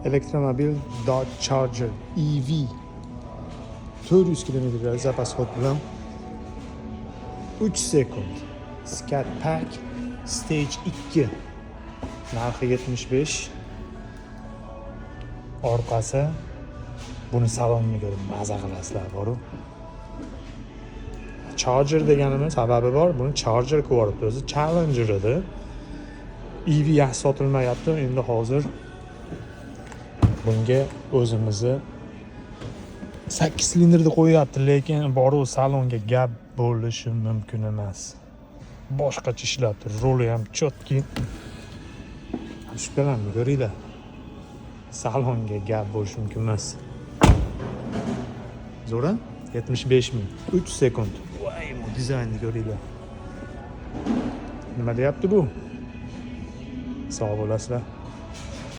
Elektromobil Dodge Charger EV 400 km zapas hod bilan 3 sekund. Scat Pack Stage 2 narxi 75. Orqasi buni salonni ko'rib maza qilasizlar boru. Charger deganimiz sababi bor. Buni Charger ko'ribdi. O'zi Challenger edi. EV yaxshi sotilmayapti. Endi hozir bunga o'zimizni 8 silindrni qo'yapti, lekin boru salonga gap bo'lishi mumkin emas. Boshqacha ishlabdi. Roli ham chotki. Shubhalanma, ko'ringlar. Salonga gap bo'lishi mumkin emas. Zo'ra? 75 ming. 3 sekund. Voy, bu dizaynni ko'ringlar. Nima deyapti bu? Sog' bo'lasizlar.